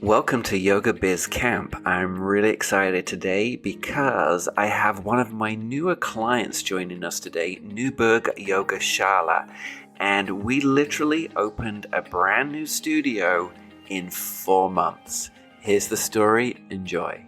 Welcome to Yoga Biz Camp. I'm really excited today because I have one of my newer clients joining us today, Newburgh Yoga Shala. And we literally opened a brand new studio in 4 months. Here's the story. Enjoy.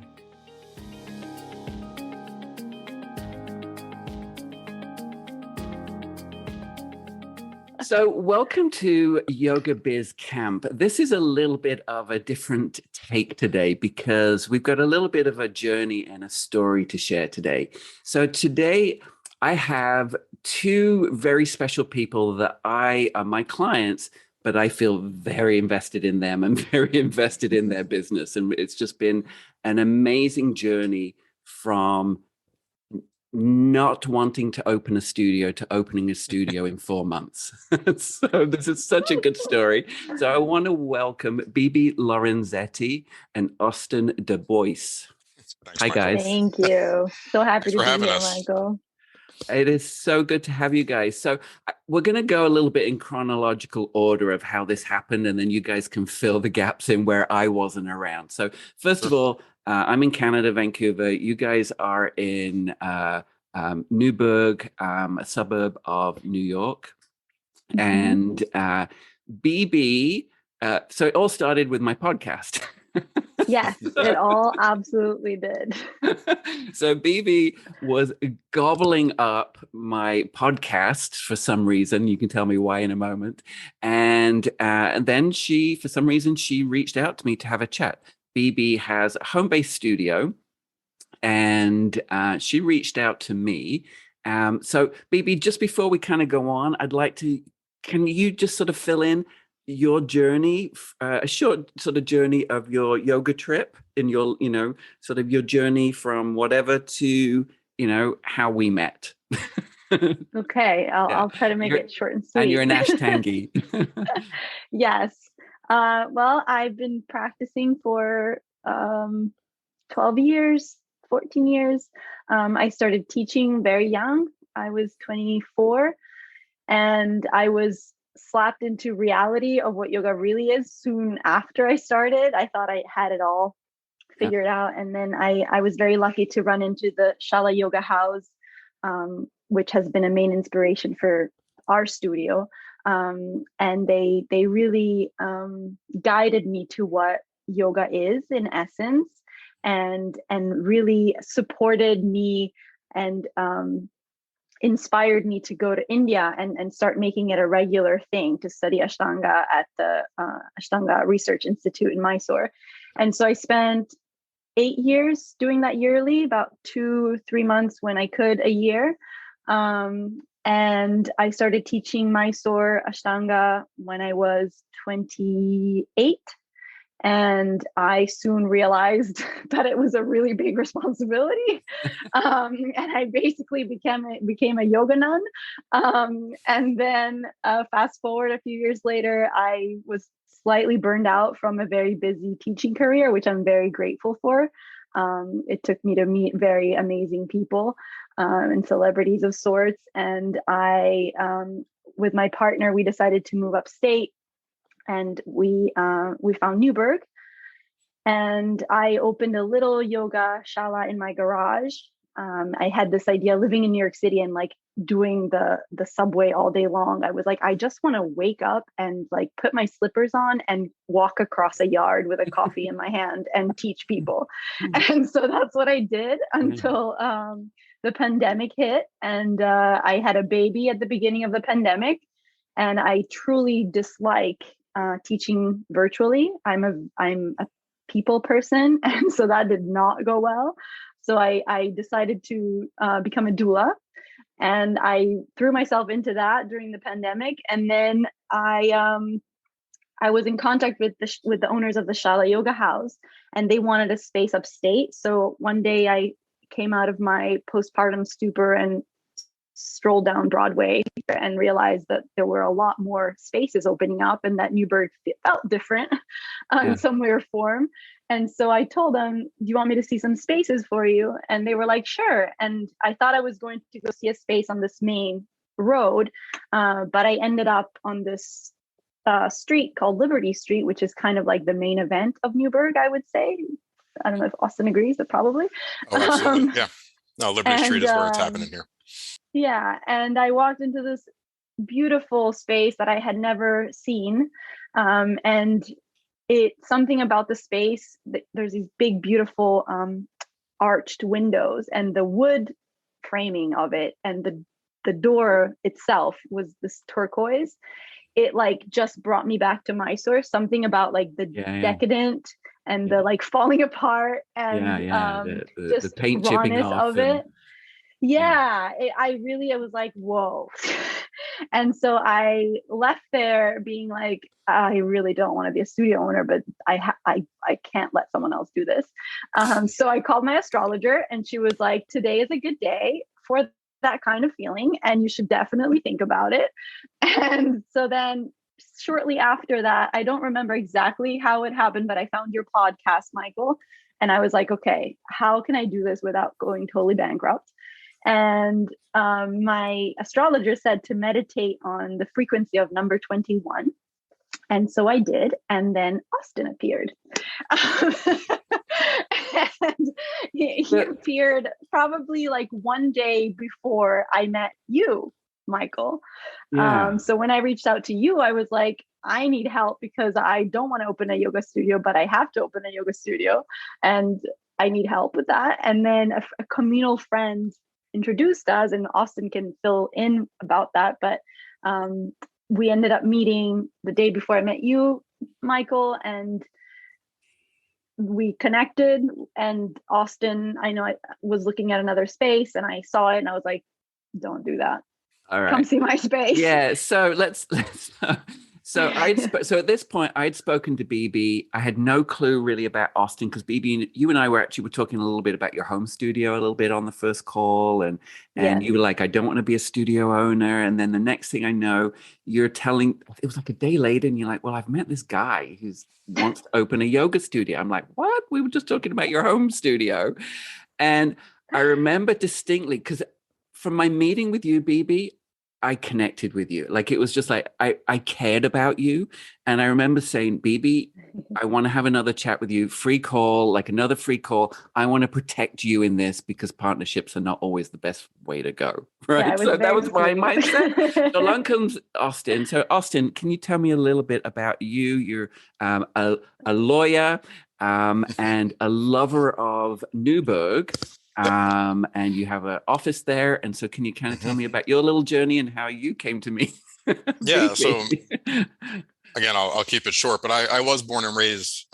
So welcome to Yoga Biz Camp. This is a little bit of a different take today because we've got a little bit of a journey and a story to share today. So today I have two very special people that are my clients, but I feel very invested in them and very invested in their business. And it's just been an amazing journey from not wanting to open a studio to opening a studio in 4 months. So this is such a good story. So I want to welcome Bibi Lorenzetti and Austin Du Bois. Thanks, Hi, Michael. guys. Thank you. So happy Thanks for to be having here, us. Michael. It is so good to have you guys. So we're going to go a little bit in chronological order of how this happened, and then you guys can fill the gaps in where I wasn't around. So first of all, I'm in Canada, Vancouver. You guys are in Newburgh, a suburb of New York. And BB, so it all started with my podcast. Yes, it all absolutely did. So BB was gobbling up my podcast for some reason. You can tell me why in a moment. And then she, for some reason, she reached out to me to have a chat. BB has a home-based studio, and she reached out to me. So BB, just before we kind of go on, can you just sort of fill in your journey, a short sort of journey of your yoga trip in your, sort of your journey from whatever to, how we met. Okay, I'll try to make it short and sweet. And you're an Ashtangi. Yes. Well, I've been practicing for 12 years, 14 years. I started teaching very young. I was 24, and I was slapped into reality of what yoga really is soon after I started. I thought I had it all figured out. And then I was very lucky to run into the Shala Yoga House, which has been a main inspiration for our studio. And they really guided me to what yoga is in essence, and really supported me and inspired me to go to India and start making it a regular thing to study ashtanga at the Ashtanga Research Institute in Mysore. And so I spent 8 years doing that yearly, about 2-3 months when I could a year. And I started teaching Mysore ashtanga when I was 28. And I soon realized that it was a really big responsibility. And I basically became a yoga nun. And then fast forward a few years later, I was slightly burned out from a very busy teaching career, which I'm very grateful for. It took me to meet very amazing people and celebrities of sorts. And I, with my partner, we decided to move upstate. And we found Newburgh, and I opened a little yoga shala in my garage. I had this idea living in New York City and like doing the subway all day long. I was like, I just want to wake up and like put my slippers on and walk across a yard with a coffee in my hand and teach people. And so that's what I did until the pandemic hit, and I had a baby at the beginning of the pandemic, and I truly dislike teaching virtually. I'm a people person, and so that did not go well. So I decided to become a doula, and I threw myself into that during the pandemic. And then I was in contact with the owners of the Shala Yoga House, and they wanted a space upstate. So one day I came out of my postpartum stupor and strolled down Broadway and realized that there were a lot more spaces opening up, and that Newburgh felt different in some way or form. And so I told them, do you want me to see some spaces for you? And they were like, sure. And I thought I was going to go see a space on this main road, but I ended up on this street called Liberty Street, which is kind of like the main event of Newburgh, I would say. I don't know if Austin agrees, but probably. Oh, absolutely. Yeah. No, Liberty Street is where it's happening here. Yeah. And I walked into this beautiful space that I had never seen. And something about the space, there's these big, beautiful arched windows, and the wood framing of it, and the door itself was this turquoise. It like just brought me back to Mysore. Something about like the decadent and the like falling apart and the paint chipping off of it. I was like, whoa. And so I left there being like, I really don't want to be a studio owner, but I can't let someone else do this. So I called my astrologer, and she was like, today is a good day for that kind of feeling, and you should definitely think about it. And so then shortly after that, I don't remember exactly how it happened, but I found your podcast, Michael, and I was like, okay, how can I do this without going totally bankrupt? And my astrologer said to meditate on the frequency of number 21. And so I did. And then Austin appeared. And he appeared probably like one day before I met you, Michael. So when I reached out to you, I was like, I need help because I don't want to open a yoga studio, but I have to open a yoga studio. And I need help with that. And then a communal friend introduced us, and Austin can fill in about that. But we ended up meeting the day before I met you, Michael, and we connected. And Austin, I know I was looking at another space, and I saw it, and I was like, don't do that. All right. Come see my space. Yeah. So let's so at this point I'd spoken to BB. I had no clue really about Austin, because BB, you and I were talking a little bit about your home studio a little bit on the first call, and you were like, I don't want to be a studio owner. And then the next thing I know, you're telling, it was like a day later, and you're like, well, I've met this guy who wants to open a yoga studio. I'm like, what? We were just talking about your home studio. And I remember distinctly, because from my meeting with you, BB, I connected with you. Like, it was just like, I cared about you. And I remember saying, BB, I want to have another chat with you. Free call, like another free call. I want to protect you in this, because partnerships are not always the best way to go. Right. Yeah, so that was my mindset. So along comes Austin. So Austin, can you tell me a little bit about you? You're a lawyer and a lover of Newburgh. And you have an office there. And so can you kind of tell me about your little journey and how you came to me? Yeah. So again, I'll keep it short, but I was born and raised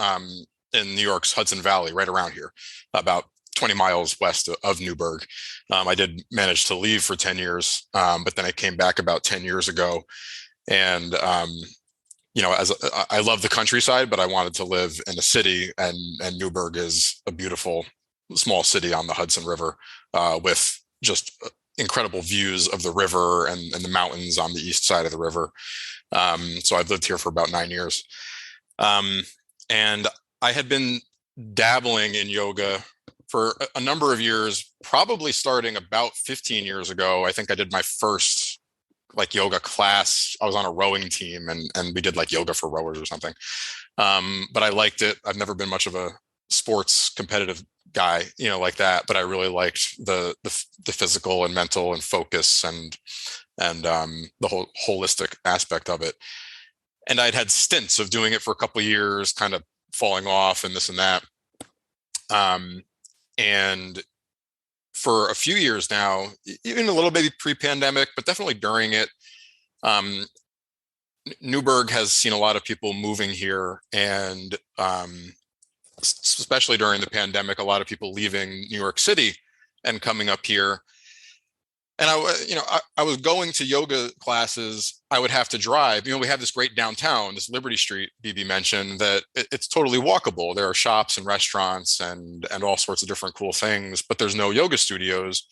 in New York's Hudson Valley, right around here, about 20 miles west of Newburgh. I did manage to leave for 10 years, but then I came back about 10 years ago. And, I love the countryside, but I wanted to live in a city, and Newburgh is a beautiful small city on the Hudson River, with just incredible views of the river and the mountains on the east side of the river. So I've lived here for about 9 years. And I had been dabbling in yoga for a number of years, probably starting about 15 years ago. I think I did my first like yoga class. I was on a rowing team, and we did like yoga for rowers or something. But I liked it. I've never been much of a sports competitive guy, like that, but I really liked the physical and mental and focus and the whole holistic aspect of it. And I'd had stints of doing it for a couple of years, kind of falling off and this and that. And for a few years now, even a little maybe pre-pandemic, but definitely during it, Newburgh has seen a lot of people moving here, and especially during the pandemic, a lot of people leaving New York City and coming up here. And I was going to yoga classes. I would have to drive. We have this great downtown, this Liberty Street, BB mentioned, that it's totally walkable. There are shops and restaurants and all sorts of different cool things, but there's no yoga studios.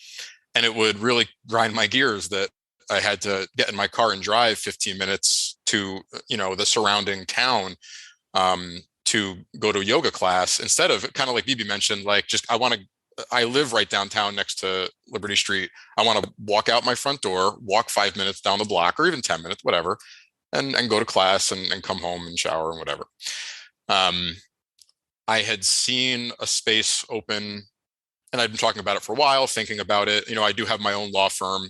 And it would really grind my gears that I had to get in my car and drive 15 minutes to, the surrounding town to go to a yoga class, instead of, kind of like BB mentioned, like I live right downtown next to Liberty Street. I want to walk out my front door, walk 5 minutes down the block, or even 10 minutes, whatever, and go to class and come home and shower and whatever. I had seen a space open, and I'd been talking about it for a while, thinking about it. I do have my own law firm.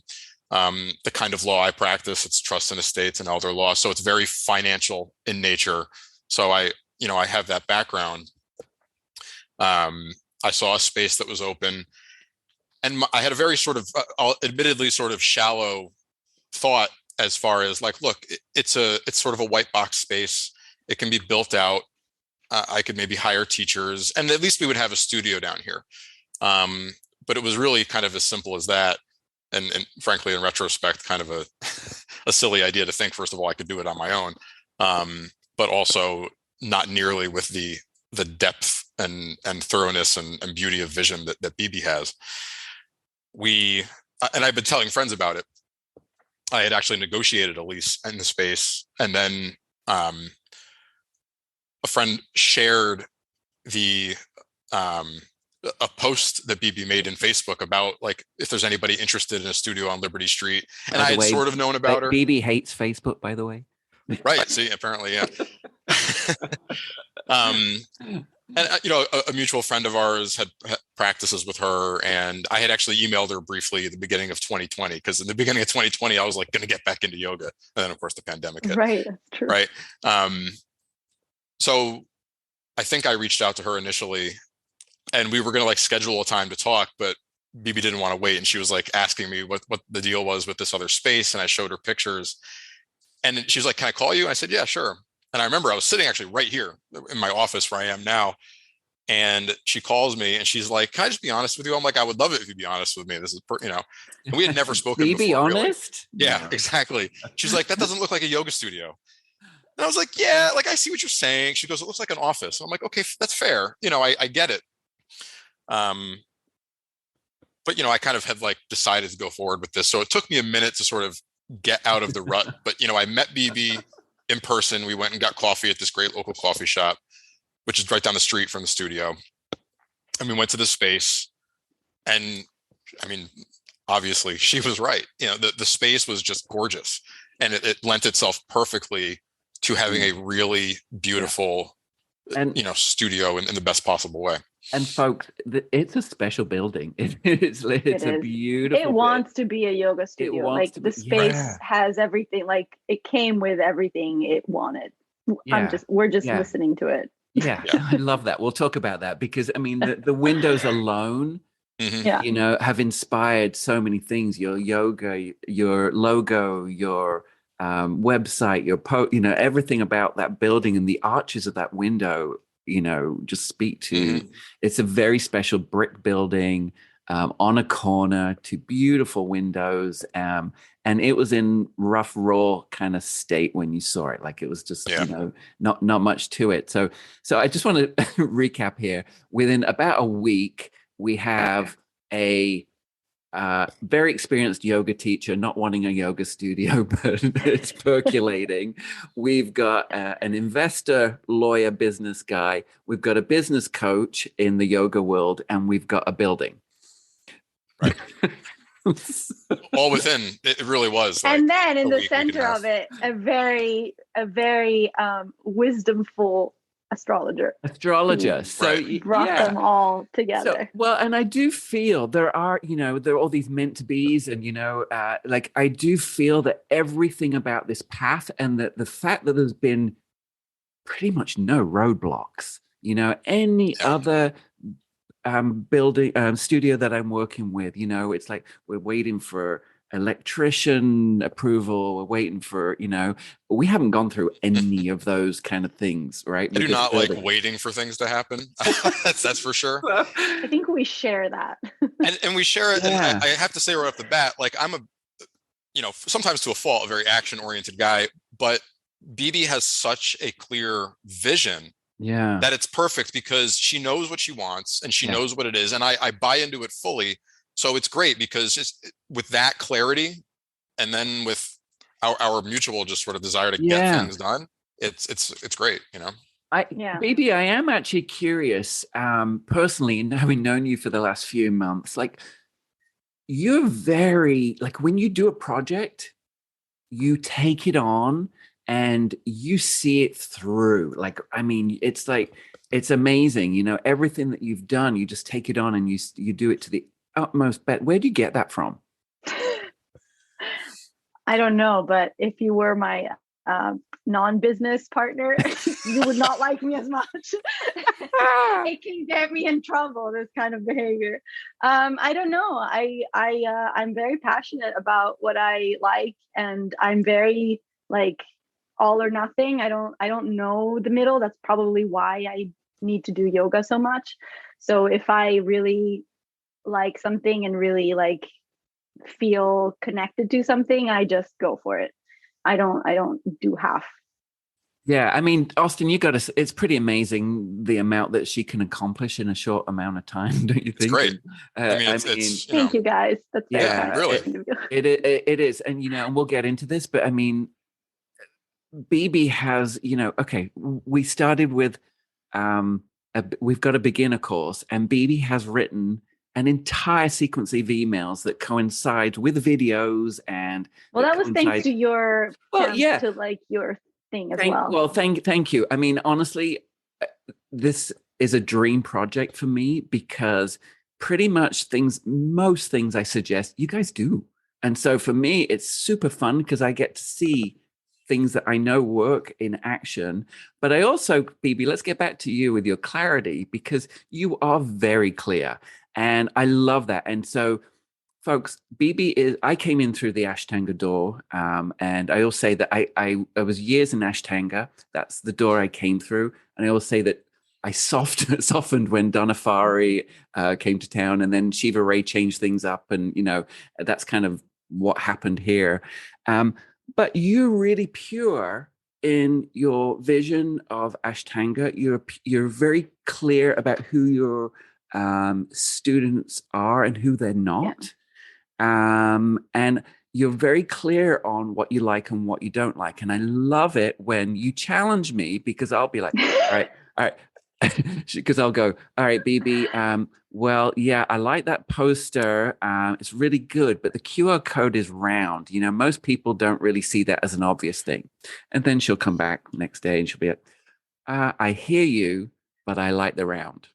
The kind of law I practice, it's trust and estates and elder law. So it's very financial in nature. So I have that background. I saw a space that was open, and I had a very sort of, admittedly sort of shallow thought as far as like, look, it's sort of a white box space. It can be built out. I could maybe hire teachers, and at least we would have a studio down here. But it was really kind of as simple as that. And frankly, in retrospect, kind of a silly idea to think, first of all, I could do it on my own. But also not nearly with the depth and thoroughness and beauty of vision that BB has. And I've been telling friends about it. I had actually negotiated a lease in the space, and then a friend shared a post that BB made in Facebook about like if there's anybody interested in a studio on Liberty Street, and I had sort of known about her. BB hates Facebook, by the way. Right. See, apparently, yeah. And a mutual friend of ours had practices with her, and I had actually emailed her briefly at the beginning of 2020, because in the beginning of 2020 I was like going to get back into yoga, and then of course the pandemic hit. Right, that's true. Right. So I think I reached out to her initially, and we were going to like schedule a time to talk, but BB didn't want to wait, and she was like asking me what the deal was with this other space, and I showed her pictures, and she was like, "Can I call you?" And I said, "Yeah, sure." And I remember I was sitting actually right here in my office where I am now. And she calls me and she's like, "Can I just be honest with you?" I'm like, "I would love it if you'd be honest with me. This is, and we had never spoken before. Be honest? Really. Yeah, exactly. She's like, "That doesn't look like a yoga studio." And I was like, "Yeah, like I see what you're saying." She goes, "It looks like an office." I'm like, "Okay, that's fair. I get it." But I kind of had like decided to go forward with this. So it took me a minute to sort of get out of the rut. But I met BB in person. We went and got coffee at this great local coffee shop, which is right down the street from the studio. And we went to the space, and I mean, obviously she was right. The space was just gorgeous, and it lent itself perfectly to having a really beautiful, studio in the best possible way. And folks, it's a special building. It's a beautiful. It wants to be a yoga studio. Like the space has everything. Like it came with everything it wanted. Yeah. We're just listening to it. Yeah, I love that. We'll talk about that, because I mean the windows alone, have inspired so many things. Your yoga, your logo, your website, your everything about that building, and the arches of that window, just speak to. It's a very special brick building on a corner, to beautiful windows, and it was in rough, raw kind of state when you saw it. Like it was just not much to it. So I just want to recap here. Within about a week, we have a very experienced yoga teacher not wanting a yoga studio, but it's percolating. We've got an investor, lawyer, business guy. We've got a business coach in the yoga world, and we've got a building. Right. All within, it really was. Like, and then in the center of it, a very wisdomful astrologer. So brought them all together. And I do feel there are all these meant to be's, and like I do feel that everything about this path, and that the fact that there's been pretty much no roadblocks. Any other building studio that I'm working with, it's like we're waiting for electrician approval, we're waiting for we haven't gone through any of those kind of things, right? I do not like waiting for things to happen. that's for sure. I think we share that. and we share it. Yeah. And I have to say right off the bat, like I'm sometimes to a fault, a very action oriented guy, but BB has such a clear vision that it's perfect, because she knows what she wants and she knows what it is, and I buy into it fully. So it's great, because just with that clarity, and then with our mutual just sort of desire to get things done, it's great. BB, I am actually curious, personally, and having known you for the last few months, like you're very, like when you do a project, you take it on and you see it through. Like, I mean, it's amazing. You know, everything that you've done, you just take it on and you do it to the utmost. But where do you get that from? I don't know, but if you were my non-business partner, you would not like me as much. It can get me in trouble, this kind of behavior. I don't know. I'm very passionate about what I like, and I'm very like all or nothing. I don't know the middle. That's probably why I need to do yoga so much. So if I really like something and really like feel connected to something, I just go for it. I don't do half. Yeah, I mean, Austin, you got to. It's pretty amazing the amount that she can accomplish in a short amount of time, don't you think? It's great. And, I mean, it's thank you guys. That's very yeah, really. It is, and you know, and we'll get into this, but I mean, BB has, you know, okay, we started with, we've got a beginner course, and BB has written an entire sequence of emails that coincide with videos and. Well, that was thanks to your, to like your thing as well. Well, thank you. I mean, honestly, this is a dream project for me because pretty much most things I suggest, you guys do. And so for me, it's super fun because I get to see things that I know work in action. But I also, BB, let's get back to you with your clarity because you are very clear. And I love that. And so, folks, I came in through the ashtanga door. And I always say that I was years in ashtanga. That's the door I came through. And I always say that I softened when Donna Farhi came to town, and then Shiva Ray changed things up. And, you know, that's kind of what happened here. But you're really pure in your vision of ashtanga. You're very clear about who your students are and who they're not. Yeah. And you're very clear on what you like and what you don't like. And I love it when you challenge me because I'll be like, all right. Because I'll go, all right, BB, well, yeah, I like that poster. It's really good, but the QR code is round. You know, most people don't really see that as an obvious thing. And then she'll come back next day and she'll be like, I hear you, but I like the round.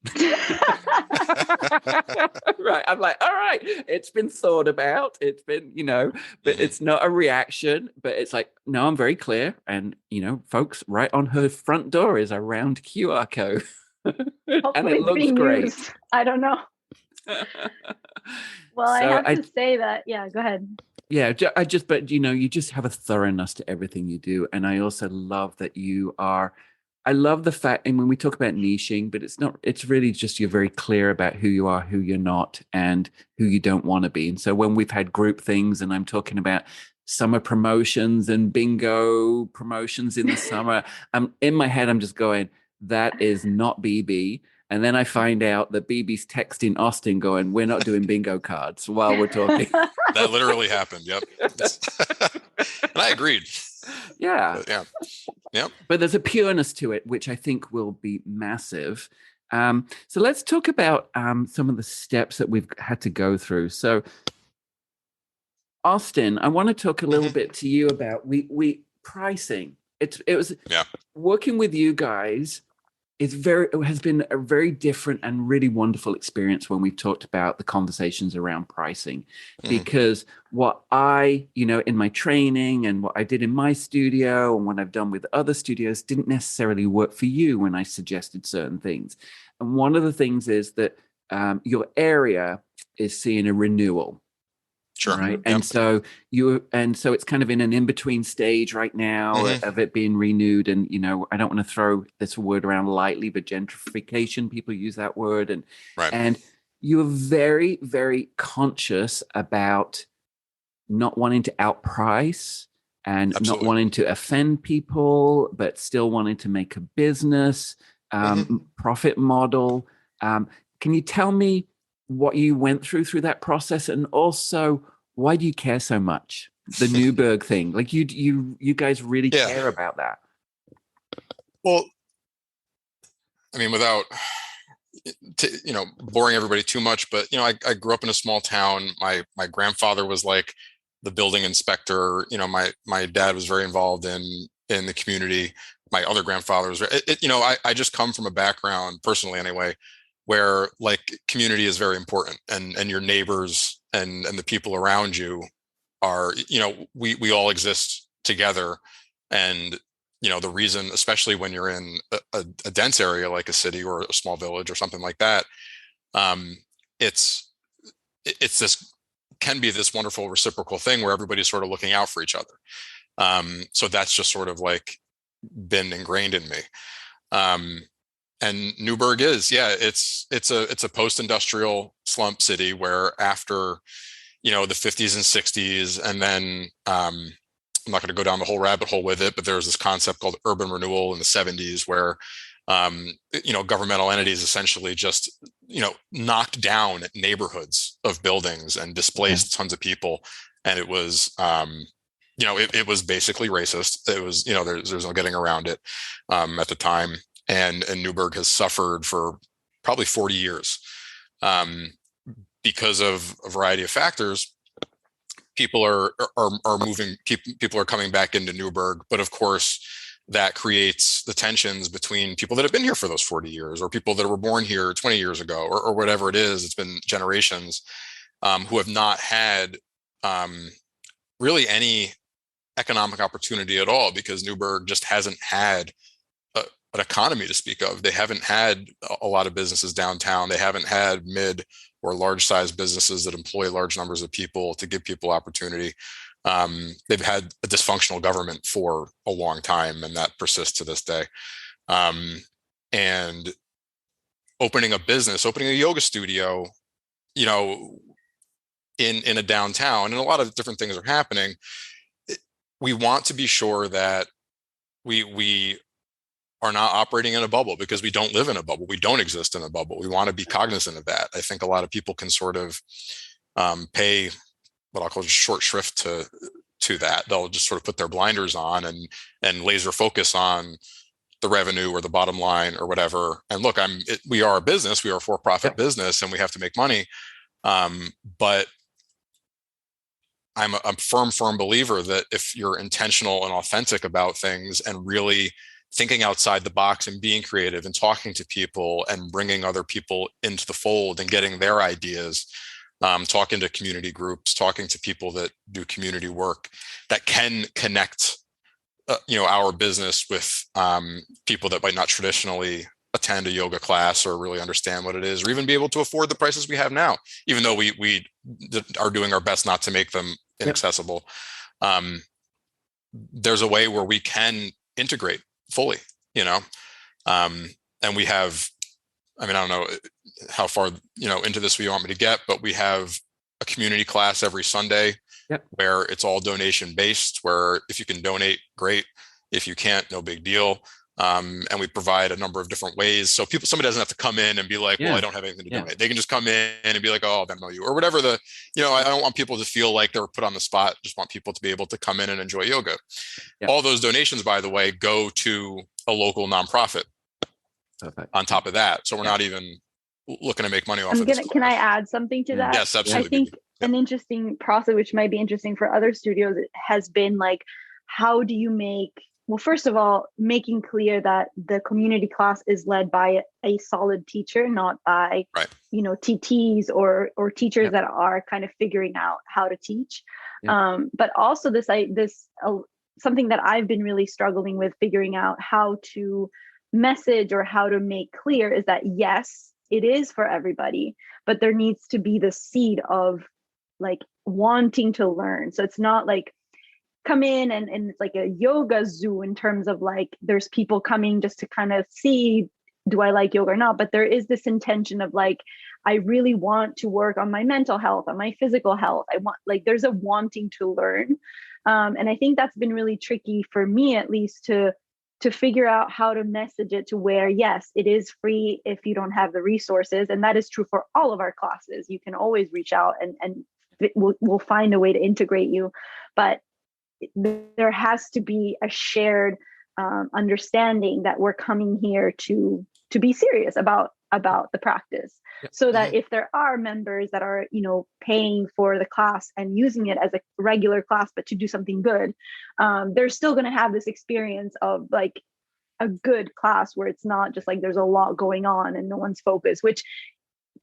Right. I'm like, all right, it's been thought about. It's been, you know, but it's not a reaction, but it's like, no, I'm very clear. And, you know, folks, right on her front door is a round QR code. And it looks great. Used. I don't know. Well, so I have to say that, yeah, go ahead. Yeah, but you know, you just have a thoroughness to everything you do. And I also love that I love the fact, and when we talk about niching, but it's really just you're very clear about who you are, who you're not, and who you don't want to be. And so when we've had group things and I'm talking about summer promotions and bingo promotions in the summer, in my head, I'm just going, that is not BB. And then I find out that BB's texting Austin going, we're not doing bingo cards while we're talking. That literally happened. Yep. And I agreed. Yeah. Yeah. But there's a pureness to it, which I think will be massive. So let's talk about some of the steps that we've had to go through. So, Austin, I want to talk a little bit to you about we pricing. It was working with you guys. It has been a very different and really wonderful experience when we've talked about the conversations around pricing, because what I, you know, in my training and what I did in my studio and what I've done with other studios didn't necessarily work for you when I suggested certain things. And one of the things is that your area is seeing a renewal. Sure. Right. Yep. And so it's kind of in an in-between stage right now of it being renewed. And, you know, I don't want to throw this word around lightly, but gentrification, people use that word. And you're very, very conscious about not wanting to outprice and not wanting to offend people, but still wanting to make a business, profit model. Can you tell me what you went through that process, and also why do you care so much? The Newburgh thing, like you guys really care about that. Well, I mean, without boring everybody too much, but you know, I grew up in a small town. My grandfather was like the building inspector. You know, my dad was very involved in in the community. My other grandfathers, I just come from a background, personally anyway, where like community is very important, and your neighbors and the people around you are, we all exist together. And the reason, especially when you're in a dense area like a city or a small village or something like that, it's this can be this wonderful reciprocal thing where everybody's sort of looking out for each other. So that's just sort of like been ingrained in me. And Newburgh it's a post-industrial slump city where after, the 50s and 60s, and then I'm not going to go down the whole rabbit hole with it, but there was this concept called urban renewal in the 70s where, governmental entities essentially just, knocked down neighborhoods of buildings and displaced tons of people. And it was, it was basically racist. It was, there's no getting around it at the time. And Newburgh has suffered for probably 40 years because of a variety of factors. People are moving. People are coming back into Newburgh, but of course, that creates the tensions between people that have been here for those 40 years, or people that were born here 20 years ago, or whatever it is. It's been generations who have not had really any economic opportunity at all, because Newburgh just hasn't had an economy to speak of. They haven't had a lot of businesses downtown. They haven't had mid or large size businesses that employ large numbers of people to give people opportunity. They've had a dysfunctional government for a long time, and that persists to this day. And opening a yoga studio, in a downtown, and a lot of different things are happening. We want to be sure that we are not operating in a bubble, because we don't live in a bubble. We don't exist in a bubble. We want to be cognizant of that. I think a lot of people can sort of pay what I'll call just short shrift to that. They'll just sort of put their blinders on and laser focus on the revenue or the bottom line or whatever. And look, we are a business. We are a for-profit business, and we have to make money. But I'm a firm believer that if you're intentional and authentic about things, and really thinking outside the box and being creative and talking to people and bringing other people into the fold and getting their ideas, talking to community groups, talking to people that do community work that can connect, our business with people that might not traditionally attend a yoga class or really understand what it is, or even be able to afford the prices we have now, even though we are doing our best not to make them inaccessible. There's a way where we can integrate fully, and we have, I don't know how far, into this we want me to get, but we have a community class every Sunday where it's all donation based, where if you can donate, great. If you can't, no big deal. And we provide a number of different ways. So somebody doesn't have to come in and be like, well, I don't have anything to donate. They can just come in and be like, oh, I'll Venmo you, or whatever I don't want people to feel like they're put on the spot. Just want people to be able to come in and enjoy yoga. All those donations, by the way, go to a local nonprofit. On top of that. So we're not even looking to make money off of this. Can I add something to that? Yes, absolutely. I think an interesting process, which might be interesting for other studios, has been like, how do you first of all, making clear that the community class is led by a solid teacher, not by, TTs or teachers that are kind of figuring out how to teach. But also something that I've been really struggling with figuring out how to message or how to make clear is that, yes, it is for everybody, but there needs to be the seed of like wanting to learn. So it's not like come in and it's like a yoga zoo in terms of like there's people coming just to kind of see, do I like yoga or not? But there is this intention of like, I really want to work on my mental health, on my physical health. There's a wanting to learn. And I think that's been really tricky for me, at least, to figure out how to message it to where, yes, it is free if you don't have the resources. And that is true for all of our classes. You can always reach out and we'll find a way to integrate you. But there has to be a shared understanding that we're coming here to be serious about about the practice, so that if there are members that are, paying for the class and using it as a regular class, but to do something good, they're still going to have this experience of like a good class where it's not just like there's a lot going on and no one's focused, which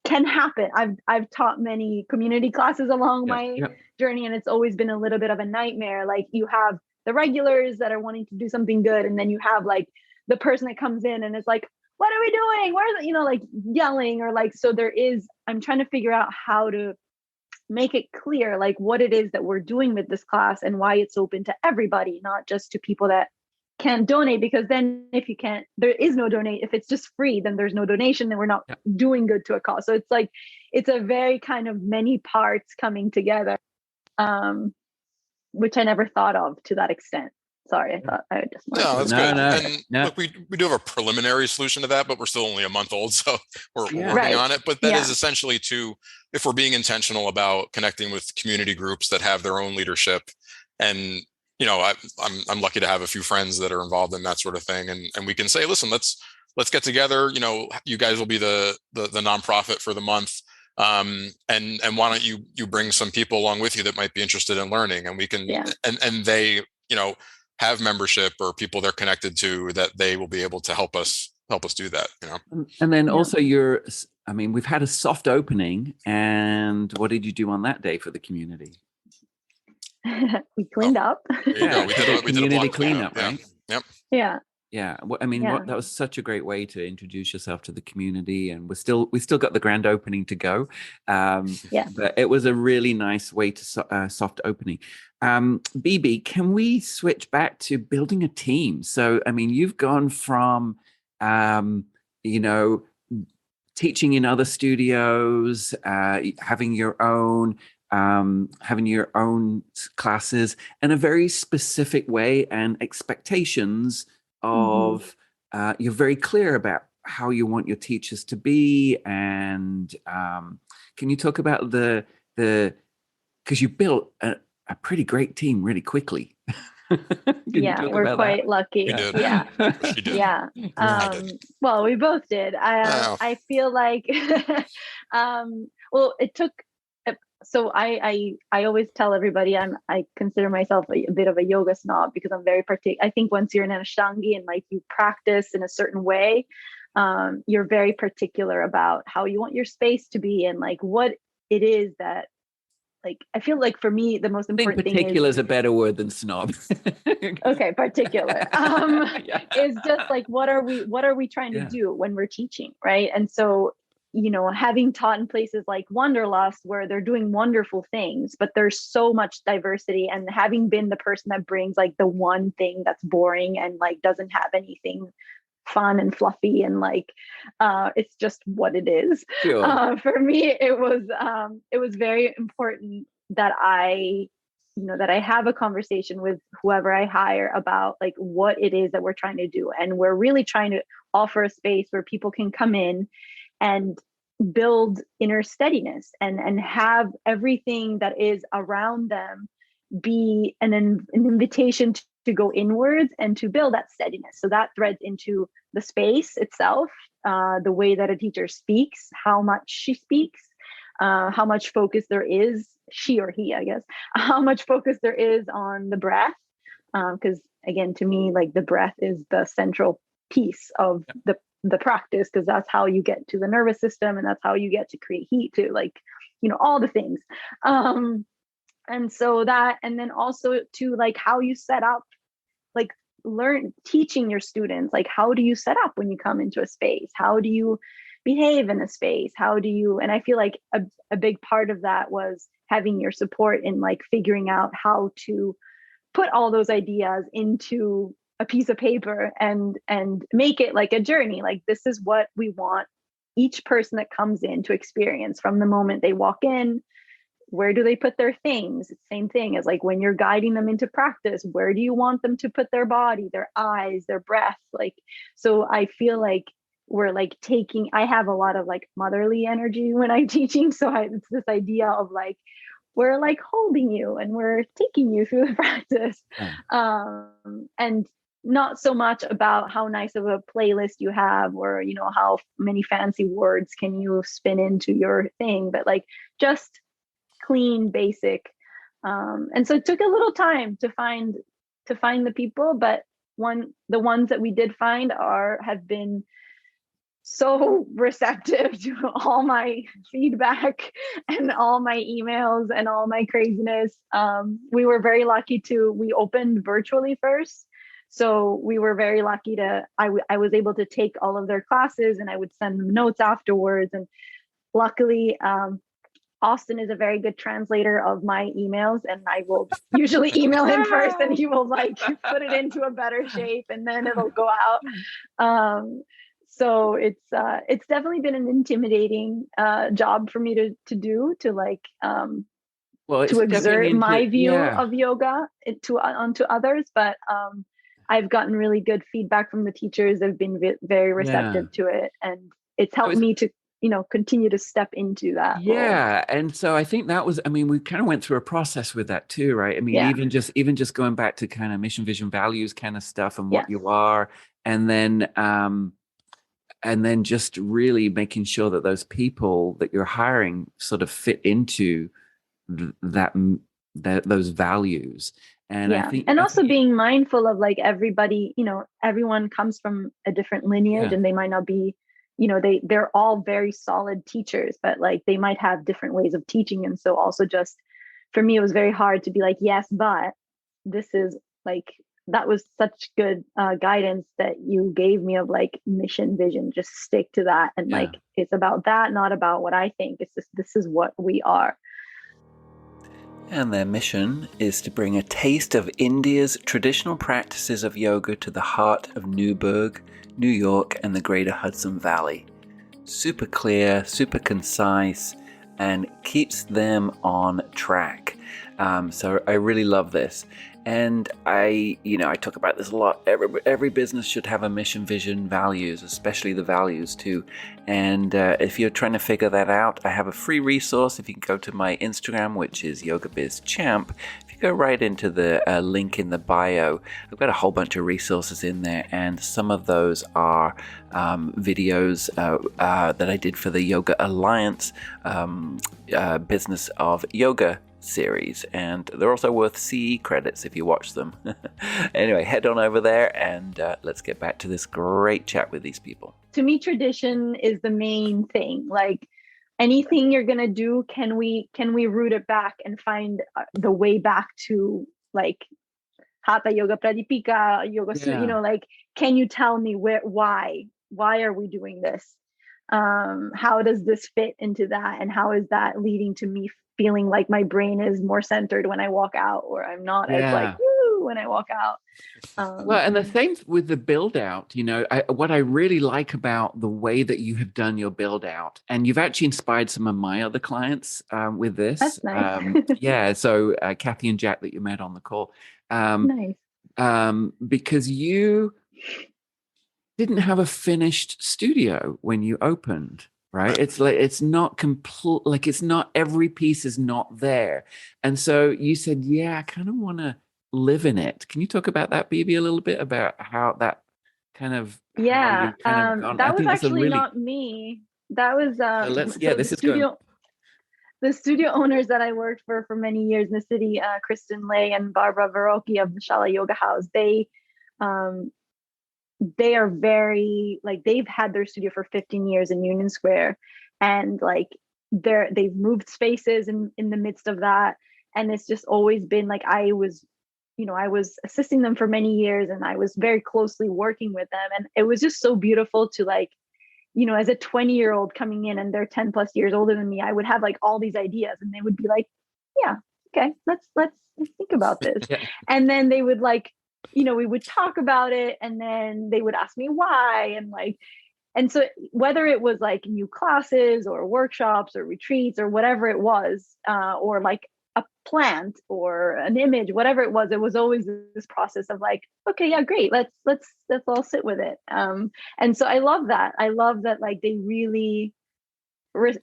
can happen. I've taught many community classes along my journey, and it's always been a little bit of a nightmare. Like you have the regulars that are wanting to do something good, and then you have like the person that comes in and is like, what are we doing? Where's like yelling, or like, so I'm trying to figure out how to make it clear like what it is that we're doing with this class and why it's open to everybody, not just to people that can donate, because then if you can't, there is no donate. If it's just free, then there's no donation, then we're not doing good to a cause. So it's like, it's a very kind of many parts coming together, which I never thought of to that extent. Sorry, I thought I would just. No, that's good. And look, we do have a preliminary solution to that, but we're still only a month old, so we're working on it. But that is essentially if we're being intentional about connecting with community groups that have their own leadership, and I'm lucky to have a few friends that are involved in that sort of thing, and we can say, listen, let's get together. You guys will be the nonprofit for the month. And why don't you bring some people along with you that might be interested in learning, and we can and they have membership or people they're connected to that they will be able to help us do that. And then also we've had a soft opening, and what did you do on that day for the community? We cleaned up. There you go. We did a block cleanup, right? Yep. Yeah. That was such a great way to introduce yourself to the community, and we still got the grand opening to go. But it was a really nice way to soft opening. BB, can we switch back to building a team? So, you've gone from, teaching in other studios, having your own classes in a very specific way and expectations of you're very clear about how you want your teachers to be. And can you talk about the because you built a pretty great team really quickly. We're quite lucky. We did. Yeah. She did. Yeah. Well, we both did. I feel like it took. So I always tell everybody I consider myself a bit of a yoga snob, because I'm very particular. I think once you're an Ashtangi and like you practice in a certain way, you're very particular about how you want your space to be and like what it is that, like, I feel like for me the most important thing is a better word than snob. Okay, particular is just like what are we trying to do when we're teaching, right? And so having taught in places like Wanderlust where they're doing wonderful things, but there's so much diversity, and having been the person that brings like the one thing that's boring and like doesn't have anything fun and fluffy and like it's just what it is. Sure. For me, it was very important that I have a conversation with whoever I hire about like what it is that we're trying to do, and we're really trying to offer a space where people can come in and build inner steadiness and have everything that is around them be an invitation to go inwards and to build that steadiness. So that threads into the space itself, the way that a teacher speaks, how much she speaks, how much focus there is, she or he, I guess, how much focus there is on the breath. Because again, to me, like the breath is the central piece of the practice, because that's how you get to the nervous system, and that's how you get to create heat, to like, all the things. And so that, and then also to like how you set up, like teaching your students, like how do you set up when you come into a space? How do you behave in a space? And I feel like a big part of that was having your support in like figuring out how to put all those ideas into a piece of paper and make it like a journey. Like, this is what we want each person that comes in to experience from the moment they walk in. Where do they put their things? It's the same thing as like when you're guiding them into practice, where do you want them to put their body, their eyes, their breath? Like, so I feel like we're like I have a lot of like motherly energy when I'm teaching. So it's this idea of like, we're like holding you and we're taking you through the practice. And not so much about how nice of a playlist you have, or, you know, how many fancy words can you spin into your thing, but like just clean, basic. And so it took a little time to find the people, but the ones that we did find have been so receptive to all my feedback and all my emails and all my craziness. We were very lucky we opened virtually first. So we were very lucky I was able to take all of their classes, and I would send them notes afterwards. And luckily, Austin is a very good translator of my emails, and I will usually email him first, and he will like put it into a better shape, and then it'll go out. So it's definitely been an intimidating job for me to do, to like to exert my view of yoga onto others. But I've gotten really good feedback from the teachers. They've been very receptive to it, and it's helped me to, you know, continue to step into that role. And so I think that was, I mean, we kind of went through a process with that too, right? I mean, even just going back to kind of mission, vision, values kind of stuff, and what you are, and then just really making sure that those people that you're hiring sort of fit into those values. And I think, being mindful of like everybody, you know, everyone comes from a different lineage, and they might not be, you know, they're all very solid teachers, but like they might have different ways of teaching. And so also just for me, it was very hard to be like, yes, but this is like, that was such good guidance that you gave me of like mission, vision, just stick to that. And like, it's about that, not about what I think. It's just, this is what we are. And their mission is to bring a taste of India's traditional practices of yoga to the heart of Newburgh, New York, and the greater Hudson Valley. Super clear, super concise, and keeps them on track. So I really love this. And I talk about this a lot. Every business should have a mission, vision, values, especially the values too. And if you're trying to figure that out, I have a free resource. If you can go to my Instagram, which is YogaBizChamp, if you go right into the link in the bio, I've got a whole bunch of resources in there. And some of those are videos that I did for the Yoga Alliance Business of Yoga series, and they're also worth CE credits if you watch them. Anyway, head on over there, and let's get back to this great chat with these people. To me, tradition is the main thing. Like anything you're gonna do, can we root it back and find the way back to like Hatha Yoga Pradipika, Yoga, you know, like, can you tell me why are we doing this? How does this fit into that, and how is that leading to me feeling like my brain is more centered when I walk out, or I'm not as like woo when I walk out. Well, and the same with the build out, you know, what I really like about the way that you have done your build out, and you've actually inspired some of my other clients with this. That's nice. So Kathy and Jack that you met on the call. Nice. Because you didn't have a finished studio when you opened. Right. It's like, it's not complete, like it's not, every piece is not there. And so you said, I kind of want to live in it. Can you talk about that, Bibi, a little bit about how that kind of, that was actually not me. That was, this is good. The studio owners that I worked for many years in the city, Kristen Lay and Barbara Verocchi of the Shala Yoga House, they are very like, they've had their studio for 15 years in Union Square, and like they've moved spaces in the midst of that. And it's just always been like, I was assisting them for many years, and I was very closely working with them. And it was just so beautiful to like, you know, as a 20-year-old coming in, and they're 10 plus years older than me, I would have like all these ideas, and they would be like, yeah, okay, let's think about this. And then they would like, you know, we would talk about it, and then they would ask me why. And so whether it was like new classes or workshops or retreats or whatever it was, or like a plant or an image, whatever it was always this process of like, okay, yeah, great. Let's all sit with it. And so I love that. Like they really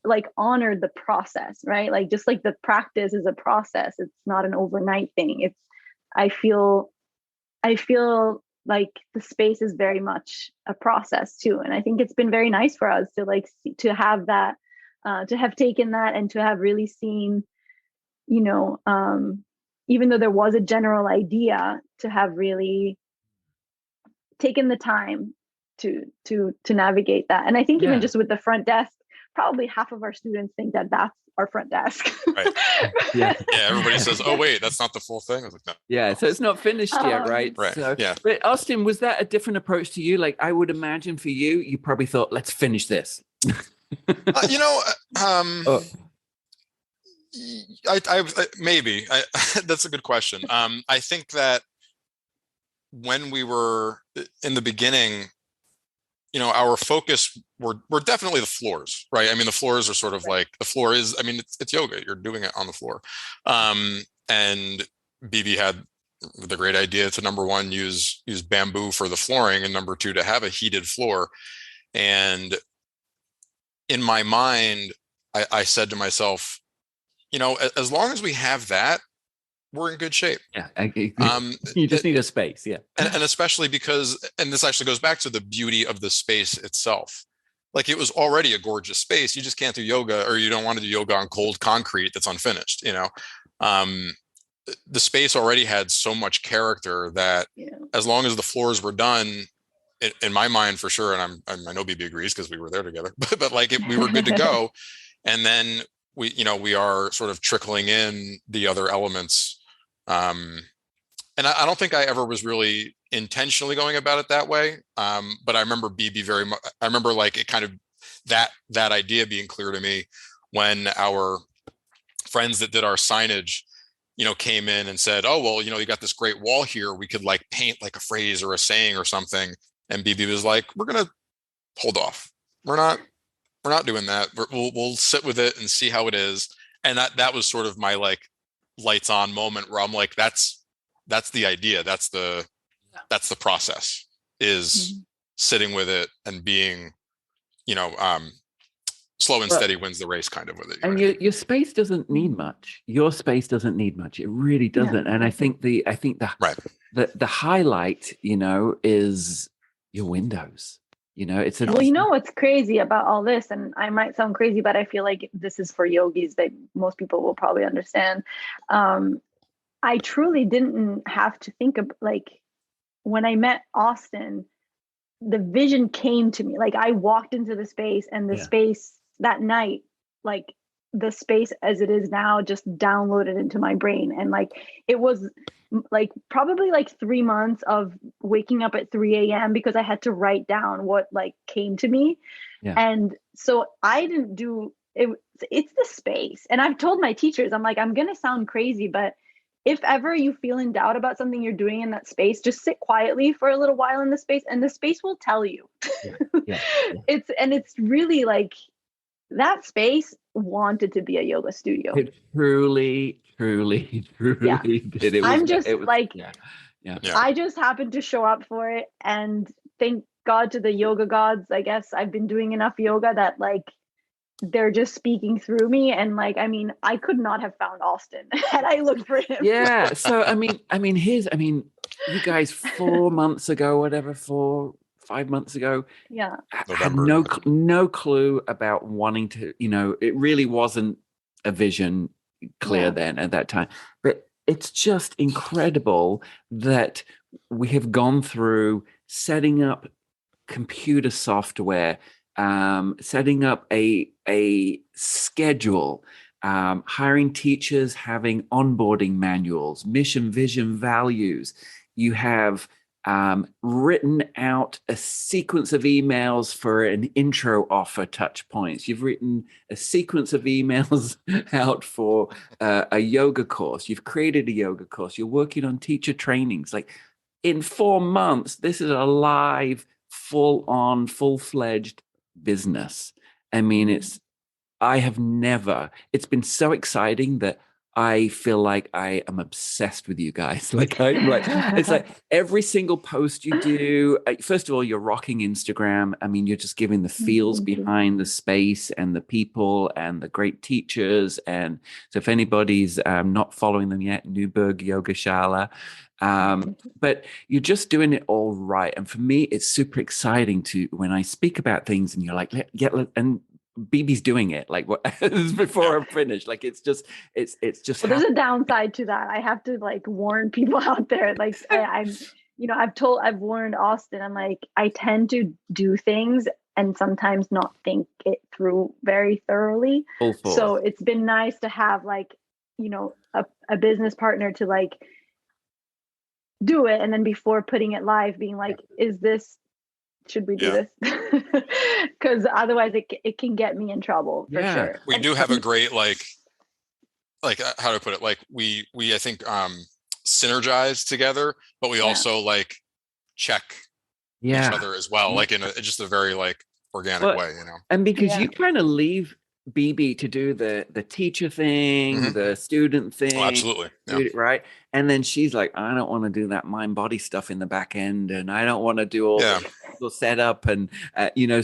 like honored the process, right? Like just like the practice is a process. It's not an overnight thing. I feel like the space is very much a process too. And I think it's been very nice for us to like to have that, to have taken that and to have really seen, you know, even though there was a general idea, to have really taken the time to navigate that. And I think even just with the front desk, probably half of our students think that that's our front desk. Right. Yeah. Everybody says, "Oh, wait, that's not the full thing." I was like, "No." Yeah. So it's not finished yet, right? Right. So, yeah. But Austin, was that a different approach to you? Like, I would imagine for you, you probably thought, "Let's finish this." Maybe that's a good question. I think that when we were in the beginning, our focus were definitely the floors, right? I mean, the floors are sort of like, the floor is, I mean, it's yoga. You're doing it on the floor. And BB had the great idea to, number one, use bamboo for the flooring, and number two, to have a heated floor. And in my mind, I said to myself, as long as we have that, we're in good shape. Yeah. You just need a space. Yeah. And especially because, and this actually goes back to the beauty of the space itself. Like, it was already a gorgeous space. You just can't do yoga, or you don't want to do yoga on cold concrete that's unfinished. The space already had so much character that as long as the floors were done, in my mind, for sure, and I know BB agrees because we were there together, but like, we were good to go. And then we are sort of trickling in the other elements. And I don't think I ever was really intentionally going about it that way. But I remember BB very much. I remember like it kind of that idea being clear to me when our friends that did our signage, came in and said, "Oh, well, you got this great wall here. We could like paint like a phrase or a saying or something." And BB was like, "We're going to hold off. We're not doing that. We'll sit with it and see how it is." And that was sort of my like lights on moment where I'm like, that's the idea. That's the process, is sitting with it and being, slow and steady wins the race kind of with it. And your space doesn't need much. Your space doesn't need much. It really doesn't. And I think the highlight, is your windows. It's what's crazy about all this, and I might sound crazy, but I feel like this is for yogis that most people will probably understand. I truly didn't have to think of, like, when I met Austin, the vision came to me. Like, I walked into the space, and the space that night, like the space as it is now, just downloaded into my brain. And like, it was like probably like 3 months of waking up at 3 a.m. because I had to write down what like came to me. And so I didn't do it. It's the space. And I've told my teachers, I'm like, I'm going to sound crazy, but if ever you feel in doubt about something you're doing in that space, just sit quietly for a little while in the space, and the space will tell you. It's really like, that space wanted to be a yoga studio. It truly did. I'm just like, I just happened to show up for it, and thank God to the yoga gods. I guess I've been doing enough yoga that like they're just speaking through me. And like, I mean, I could not have found Austin had I looked for him. Yeah. So you guys 4 months ago, whatever, 5 months ago, had no clue about wanting to, it really wasn't a vision clear then at that time. But it's just incredible that we have gone through setting up computer software, setting up a schedule, hiring teachers, having onboarding manuals, mission, vision, values. You have written out a sequence of emails for an intro offer touch points. You've written a sequence of emails out for a yoga course. You've created a yoga course. You're working on teacher trainings. Like, in 4 months, this is a live, full-on, full-fledged business. I mean, it's been so exciting that I feel like I am obsessed with you guys. Like I'm like, it's like every single post you do. First of all, you're rocking Instagram. I mean, you're just giving the feels Thank you. behind the space and the people and the great teachers. And so, if anybody's not following them yet, Newburgh Yoga Shala. But you're just doing it all right. And for me, it's super exciting to when I speak about things and you're like, and BB's doing it like what before I'm finished. Like it's just Well, there's a downside to that. I have to like warn people out there. Like I'm, I've warned Austin. I'm like, I tend to do things and sometimes not think it through very thoroughly. So it's been nice to have like, a business partner to like do it. And then before putting it live, being like, should we do this? Because otherwise it can get me in trouble for sure. We do have a great, like how do I put it? Like we I think, synergize together, but we also like check each other as well. Like in just a very like organic way, And because you kind of leave BB to do the teacher thing, the student thing. Oh, absolutely. Right. And then she's like, I don't want to do that mind body stuff in the back end. And I don't want to do all the setup. And,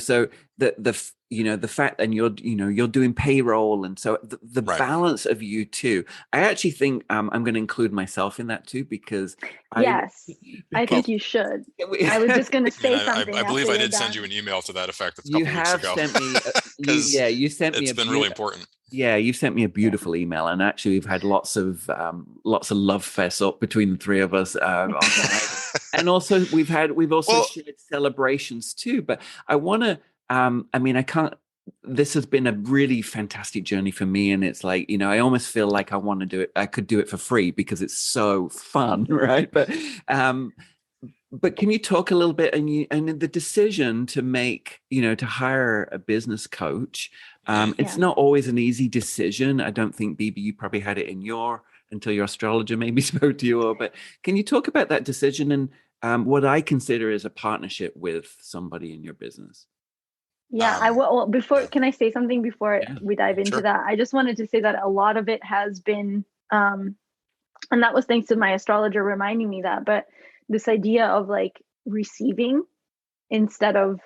so the fact, and you're doing payroll. And so the balance of you two, I actually think I'm going to include myself in that too, because I think you should. I was just going to say something. I believe I did send you an email to that effect a couple weeks ago. Sent me, you sent me. It's been really important. Yeah, you sent me a beautiful email, and actually, we've had lots of love fest up between the three of us, and also we've shared celebrations too. But I want to, I can't. This has been a really fantastic journey for me, and it's like I almost feel like I want to do it. I could do it for free because it's so fun, right? But can you talk a little bit and the decision to make, to hire a business coach? It's not always an easy decision. I don't think, BB, you probably had it until your astrologer maybe spoke to you. But can you talk about that decision and what I consider is a partnership with somebody in your business? Yeah, I will. Before, can I say something before we dive into that? I just wanted to say that a lot of it has been, and that was thanks to my astrologer reminding me that, but this idea of like receiving instead of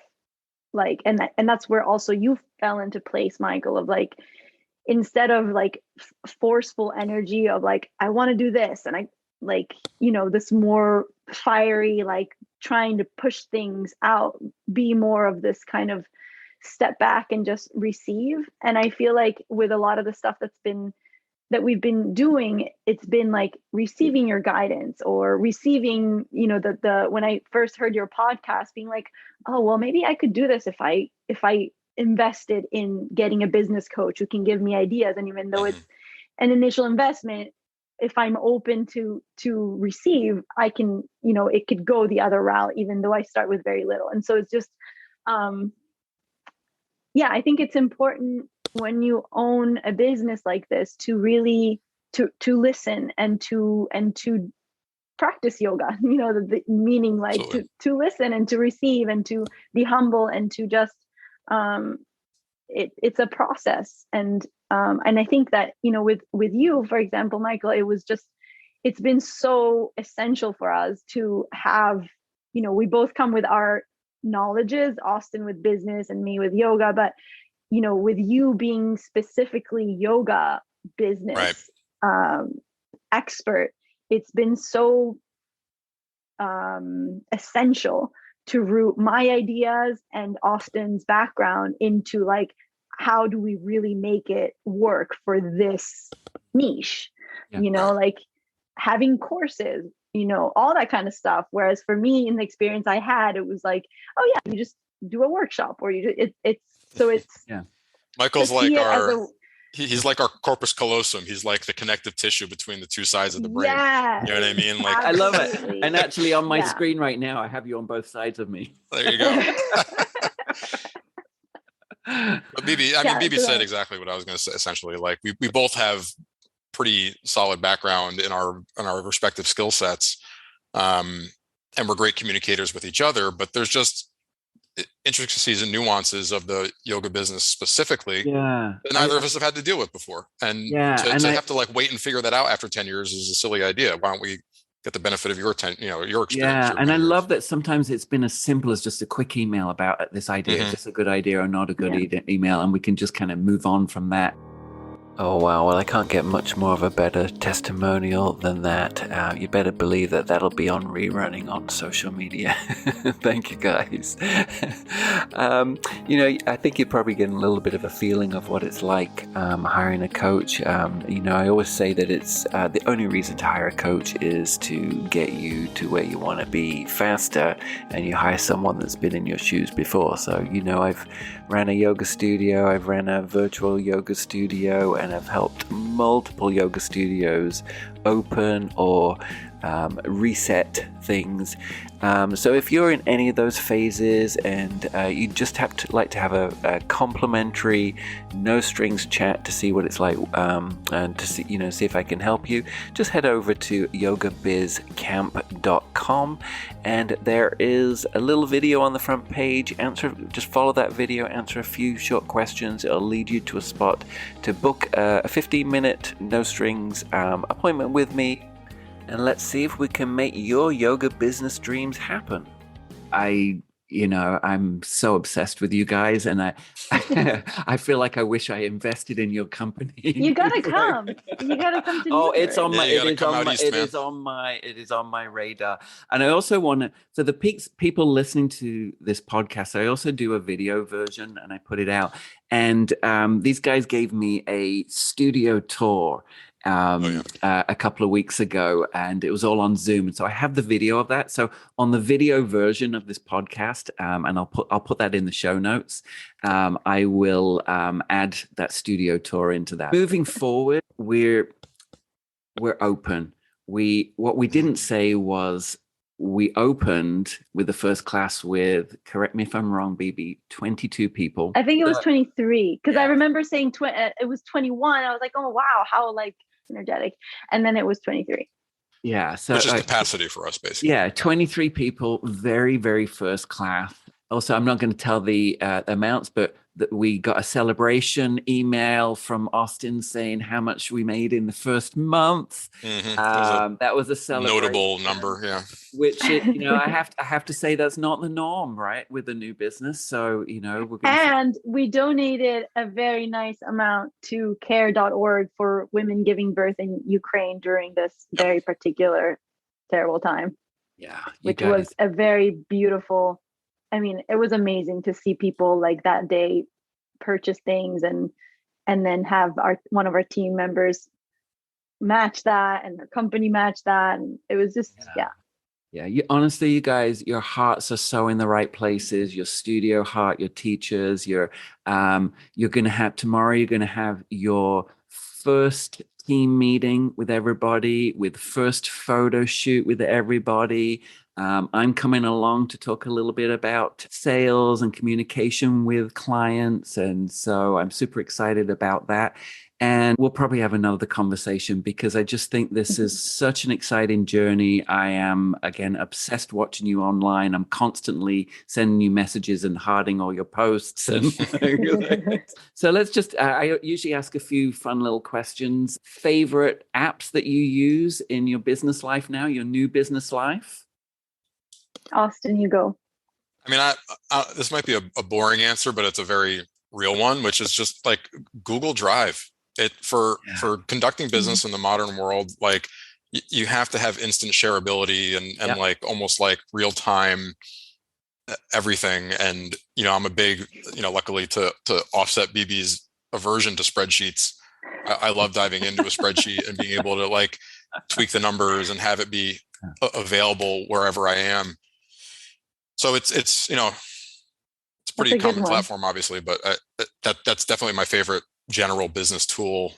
like, and that's where also you fell into place, Michael, of like, instead of like forceful energy of like, I want to do this. And I like, this more fiery, like trying to push things out, be more of this kind of step back and just receive. And I feel like with a lot of the stuff that we've been doing, it's been like receiving your guidance or receiving, the when I first heard your podcast, being like, oh, well, maybe I could do this if I invested in getting a business coach who can give me ideas. And even though it's an initial investment, if I'm open to receive, I can, it could go the other route, even though I start with very little. And so it's just, I think it's important when you own a business like this to really to listen and to practice yoga, the meaning like to listen and to receive and to be humble and to just it's a process. And I think that with you, for example, Michael, it's been so essential for us to have, we both come with our knowledges, Austin with business and me with yoga, but with you being specifically yoga business expert, it's been so essential to root my ideas and Austin's background into like, how do we really make it work for this niche? Like having courses, all that kind of stuff. Whereas for me, in the experience I had, it was like, oh yeah, you just do a workshop or Michael's like he's like our corpus callosum. He's like the connective tissue between the two sides of the brain. Yeah, you know what I mean? Like I love it. And actually on my screen right now, I have you on both sides of me. There you go. But BB said exactly what I was going to say. Essentially, like we both have pretty solid background in our respective skill sets, and we're great communicators with each other. But there's just intricacies and nuances of the yoga business specifically Yeah. that neither of us have had to deal with before. And Yeah. to have to like wait and figure that out after 10 years is a silly idea. Why don't we get the benefit of your your experience? Yeah. Your And I 10 years. love that sometimes it's been as simple as just a quick email about this idea. Is this a good idea or not a good email? And we can just kind of move on from that. Oh, wow. Well, I can't get much more of a better testimonial than that. You better believe that that'll be on rerunning on social media. Thank you, guys. I think you're probably getting a little bit of a feeling of what it's like hiring a coach. I always say that it's the only reason to hire a coach is to get you to where you want to be faster, and you hire someone that's been in your shoes before. So, I've ran a yoga studio, I've ran a virtual yoga studio, and I've helped multiple yoga studios open or reset things. So if you're in any of those phases and you just like to have a complimentary, no strings chat to see what it's like, and to see if I can help you, just head over to yogabizcamp.com, and there is a little video on the front page. Just follow that video, answer a few short questions. It'll lead you to a spot to book a 15-minute no strings appointment with me. And let's see if we can make your yoga business dreams happen. I'm so obsessed with you guys, and I I feel like I wish I invested in your company. You gotta come. You gotta come to Oh, Newburgh. it's on my it is on my radar. And I also want to, so the people listening to this podcast, I also do a video version and I put it out. And these guys gave me a studio tour a couple of weeks ago, and it was all on Zoom. And so I have the video of that. So on the video version of this podcast, and I'll put that in the show notes. I will add that studio tour into that. Moving forward, we're open. What we didn't say was we opened with the first class with, correct me if I'm wrong, BB, 22 people. I think it was 23, because I remember saying it was 21. I was like, oh wow, how energetic. And then it was 23. Yeah. So which is capacity for us, basically. Yeah, 23 people, very, very first class. Also, I'm not going to tell the amounts, but we got a celebration email from Austin saying how much we made in the first month. That was a celebration. Notable number, yeah. Which I have to say that's not the norm, right, with a new business. So we donated a very nice amount to care.org for women giving birth in Ukraine during this very particular terrible time. Yeah, which was a very beautiful. I mean, it was amazing to see people like that day purchase things and then have one of our team members match that, and their company match that, and it was just honestly, you guys, your hearts are so in the right places. Your studio heart, your teachers, you're gonna have tomorrow, you're gonna have your first team meeting with everybody, with first photo shoot with everybody. I'm coming along to talk a little bit about sales and communication with clients. And so I'm super excited about that. And we'll probably have another conversation, because I just think this is such an exciting journey. I am, again, obsessed watching you online. I'm constantly sending you messages and hearting all your posts. And so let's just, I usually ask a few fun little questions. Favorite apps that you use in your business life now, your new business life? Austin, you go. I mean, this might be a boring answer, but it's a very real one, which is just like Google Drive. For conducting business in the modern world, like you have to have instant shareability and like almost like real time everything. And I'm a big, luckily to offset BB's aversion to spreadsheets. I love diving into a spreadsheet and being able to like tweak the numbers and have it be available wherever I am. So it's a pretty common platform, obviously, but that's definitely my favorite general business tool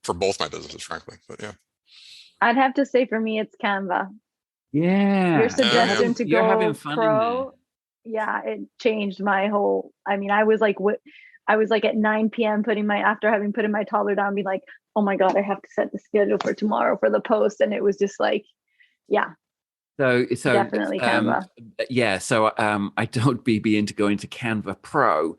for both my businesses, frankly. But yeah, I'd have to say for me, it's Canva. Yeah, your suggestion to You're go having fun pro. Yeah, it changed my whole. I mean, I was like at 9 p.m. after having put in my toddler down, be like, oh my god, I have to set the schedule for tomorrow for the post, and it was just like, yeah. So Definitely Canva. yeah. So I don't BB into going to Canva Pro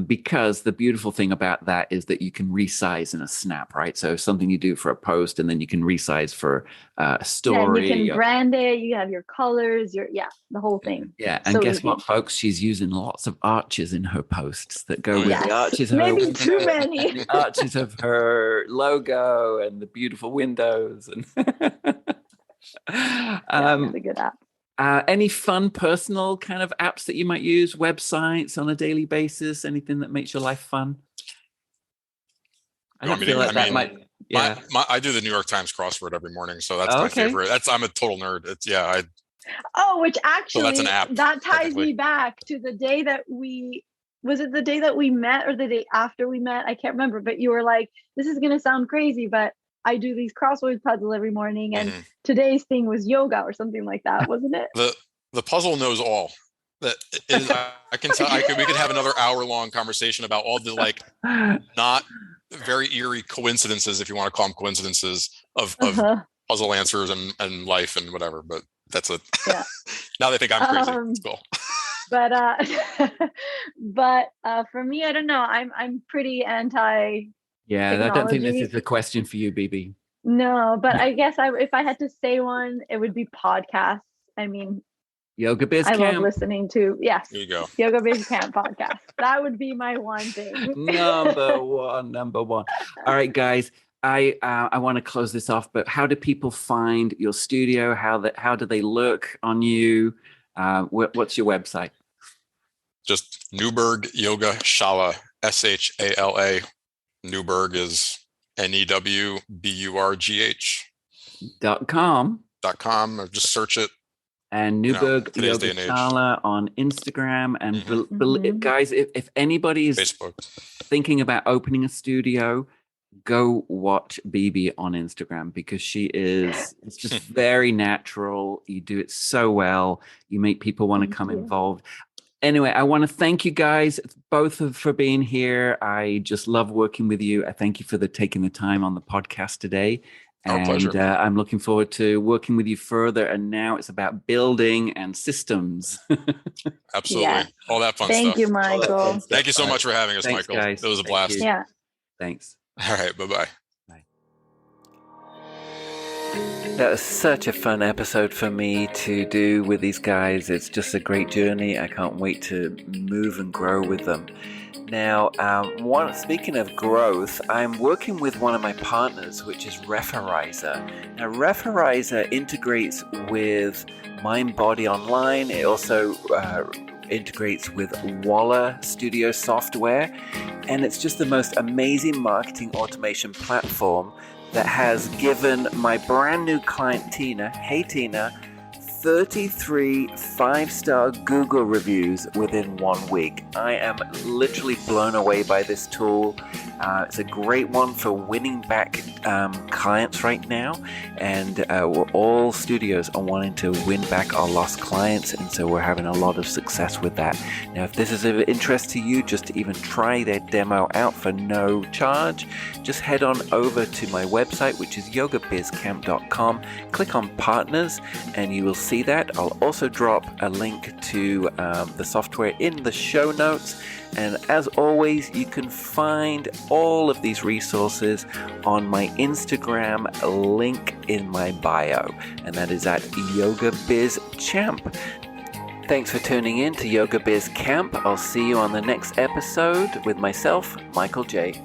because the beautiful thing about that is that you can resize in a snap, right? So something you do for a post, and then you can resize for a story. Yeah, and you can brand it. You have your colors. The whole thing. Yeah, and So guess easy. what, folks? She's using lots of arches in her posts that go with the Yes. arches of Maybe her too window, many. the arches of her logo, and the beautiful windows. And It's a good app. any fun personal kind of apps that you might use, websites on a daily basis, anything that makes your life fun? I feel like that might. Yeah, I do the New York Times crossword every morning, so that's my favorite. I'm a total nerd. Which actually, so that's an app, that ties me back to the day that was it the day that we met or the day after we met? I can't remember, but you were like, this is going to sound crazy, but I do these crossword puzzles every morning. And today's thing was yoga or something like that, wasn't it? The puzzle knows all. That is, I can tell. We could have another hour-long conversation about all the not very eerie coincidences, if you want to call them coincidences, of puzzle answers and life and whatever. But that's it. Yeah. Now they think I'm crazy. It's cool. But for me, I don't know. I'm pretty anti. Yeah, technology. I don't think this is a question for you, BB. No, but I guess if I had to say one, it would be podcasts. I mean, Yoga Biz Camp. I love listening to, yes. There you go. Yoga Biz Camp podcast. That would be my one thing. Number one. All right, guys. I want to close this off, but how do people find your studio? How do they look on you? What's your website? Just Newburgh Yoga Shala, Shala. Newburgh is NEWBURGH.com. Or just search it. And Newburgh Yoga Shala on Instagram. And guys, if anybody is Facebook thinking about opening a studio, go watch BB on Instagram, because it's just very natural. You do it so well. You make people want to come involved. Anyway, I want to thank you guys both for being here. I just love working with you. I thank you for taking the time on the podcast today. Our pleasure. I'm looking forward to working with you further. And now it's about building and systems. Absolutely. Yeah. All that fun Thank stuff. you, Michael. Thank you so much for having us, Thanks, Michael. guys. It was a blast. Yeah. Thanks. All right. Bye-bye. That was such a fun episode for me to do with these guys. It's just a great journey. I can't wait to move and grow with them. Now, speaking of growth, I'm working with one of my partners, which is Referizer. Now, Referizer integrates with Mind Body Online. It also integrates with Walla Studio software. And it's just the most amazing marketing automation platform that has given my brand new client, Tina, 33 5-star Google reviews within 1 week. I am literally blown away by this tool. It's a great one for winning back clients right now, and we're all studios are wanting to win back our lost clients, and so we're having a lot of success with that. Now, if this is of interest to you, just to even try their demo out for no charge, just head on over to my website, which is yogabizcamp.com. Click on partners, and you will see that. I'll also drop a link to the software in the show notes. And as always, you can find all of these resources on my Instagram link in my bio, and that is at YogaBizChamp. Thanks for tuning in to Yoga Biz Camp. I'll see you on the next episode with myself, Michael J.